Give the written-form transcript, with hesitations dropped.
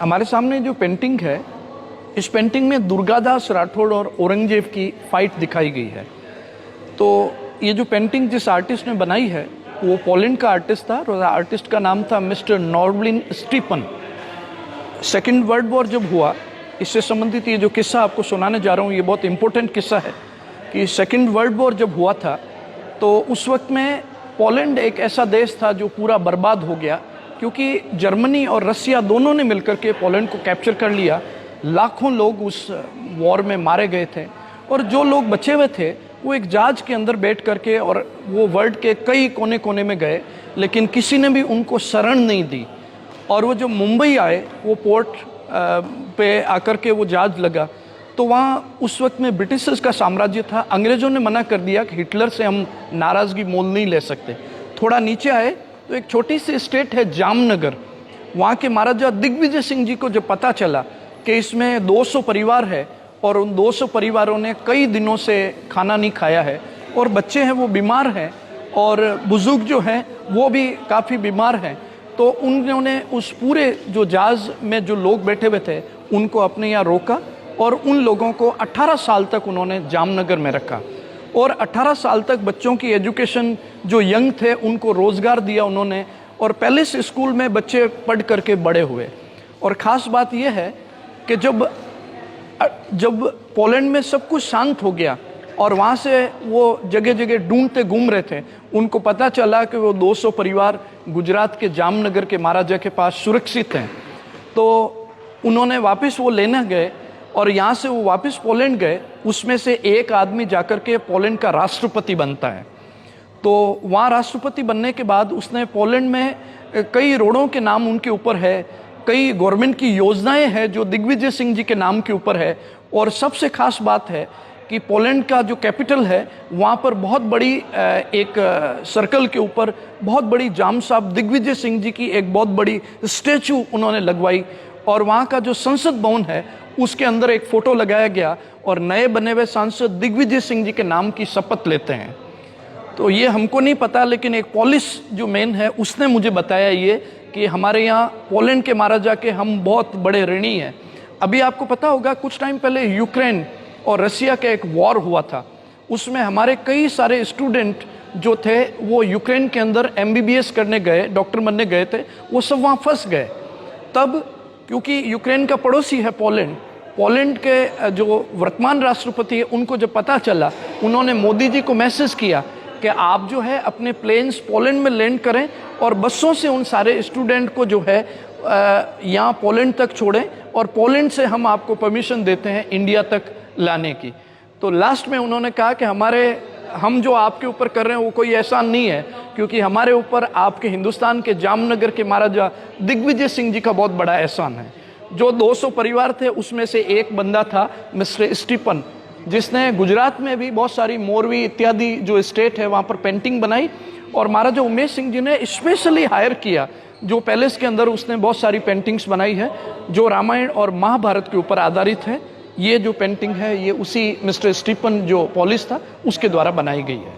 हमारे सामने जो पेंटिंग है, इस पेंटिंग में दुर्गादास राठौड़ और औरंगजेब की फाइट दिखाई गई है। तो ये जो पेंटिंग जिस आर्टिस्ट ने बनाई है वो पोलैंड का आर्टिस्ट था और आर्टिस्ट का नाम था mister नॉर्बलिन Stephen. Second world war जब हुआ, इससे संबंधित ये जो किस्सा आपको सुनाने जा रहा हूँ ये बहुत इम्पोर्टेंट किस्सा है कि सेकेंड वर्ल्ड वॉर जब हुआ था तो उस वक्त में पोलैंड एक ऐसा देश था जो पूरा बर्बाद हो गया, क्योंकि जर्मनी और रसिया दोनों ने मिलकर के पोलैंड को कैप्चर कर लिया। लाखों लोग उस वॉर में मारे गए थे और जो लोग बचे हुए थे वो एक जहाज के अंदर बैठ करके और वो वर्ल्ड के कई कोने कोने में गए, लेकिन किसी ने भी उनको शरण नहीं दी। और वो जो मुंबई आए, वो पोर्ट पे आकर के वो जहाज लगा, तो वहाँ उस वक्त में ब्रिटिशर्स का साम्राज्य था। अंग्रेज़ों ने मना कर दिया कि हिटलर से हम नाराज़गी मोल नहीं ले सकते। थोड़ा नीचे आए तो एक छोटी सी स्टेट है जामनगर। वहाँ के महाराजा दिग्विजय सिंह जी को जब पता चला कि इसमें 200 परिवार है और उन 200 परिवारों ने कई दिनों से खाना नहीं खाया है और बच्चे हैं वो बीमार हैं और बुजुर्ग जो हैं वो भी काफ़ी बीमार हैं, तो उन्होंने उस पूरे जो जहाज़ में जो लोग बैठे हुए थे उनको अपने यहाँ रोका और उन लोगों को 18 साल तक उन्होंने जामनगर में रखा और 18 साल तक बच्चों की एजुकेशन, जो यंग थे उनको रोज़गार दिया उन्होंने और पैलेस स्कूल में बच्चे पढ़ करके बड़े हुए। और ख़ास बात यह है कि जब पोलैंड में सब कुछ शांत हो गया और वहाँ से वो जगह जगह ढूंढते घूम रहे थे, उनको पता चला कि वो 200 परिवार गुजरात के जामनगर के महाराजा के पास सुरक्षित हैं, तो उन्होंने वापस वो लेने गए और यहाँ से वो वापस पोलैंड गए। उसमें से एक आदमी जाकर के पोलैंड का राष्ट्रपति बनता है। तो वहाँ राष्ट्रपति बनने के बाद उसने पोलैंड में कई रोडों के नाम उनके ऊपर है, कई गवर्नमेंट की योजनाएं हैं जो दिग्विजय सिंह जी के नाम के ऊपर है। और सबसे खास बात है कि पोलैंड का जो कैपिटल है वहाँ पर बहुत बड़ी एक सर्कल के ऊपर बहुत बड़ी जाम साहब दिग्विजय सिंह जी की एक बहुत बड़ी स्टैचू उन्होंने लगवाई और वहाँ का जो संसद भवन है उसके अंदर एक फ़ोटो लगाया गया और नए बने हुए सांसद दिग्विजय सिंह जी के नाम की शपथ लेते हैं। तो ये हमको नहीं पता, लेकिन एक पोलिश जो मैन है उसने मुझे बताया ये कि हमारे यहाँ पोलैंड के महाराजा के हम बहुत बड़े ऋणी हैं। अभी आपको पता होगा कुछ टाइम पहले यूक्रेन और रसिया का एक वॉर हुआ था, उसमें हमारे कई सारे स्टूडेंट जो थे वो यूक्रेन के अंदर MBBS करने गए, डॉक्टर बनने गए थे, वो सब वहाँ फंस गए। तब क्योंकि यूक्रेन का पड़ोसी है पोलैंड, पोलैंड के जो वर्तमान राष्ट्रपति है उनको जब पता चला, उन्होंने मोदी जी को मैसेज किया कि आप जो है अपने प्लेन्स पोलैंड में लैंड करें और बसों से उन सारे स्टूडेंट को जो है यहाँ पोलैंड तक छोड़ें और पोलैंड से हम आपको परमिशन देते हैं इंडिया तक लाने की। तो लास्ट में उन्होंने कहा कि हम जो आपके ऊपर कर रहे हैं वो कोई एहसान नहीं है, क्योंकि हमारे ऊपर आपके हिंदुस्तान के जामनगर के महाराजा दिग्विजय सिंह जी का बहुत बड़ा एहसान है। जो 200 परिवार थे उसमें से एक बंदा था मिस्टर स्टीपन, जिसने गुजरात में भी बहुत सारी मोरवी इत्यादि जो स्टेट है वहाँ पर पेंटिंग बनाई और महाराजा उमेश सिंह जी ने स्पेशली हायर किया, जो पैलेस के अंदर उसने बहुत सारी पेंटिंग्स बनाई है जो रामायण और महाभारत के ऊपर आधारित है। ये जो पेंटिंग है ये उसी मिस्टर स्टीफन जो पॉलिश था उसके द्वारा बनाई गई है।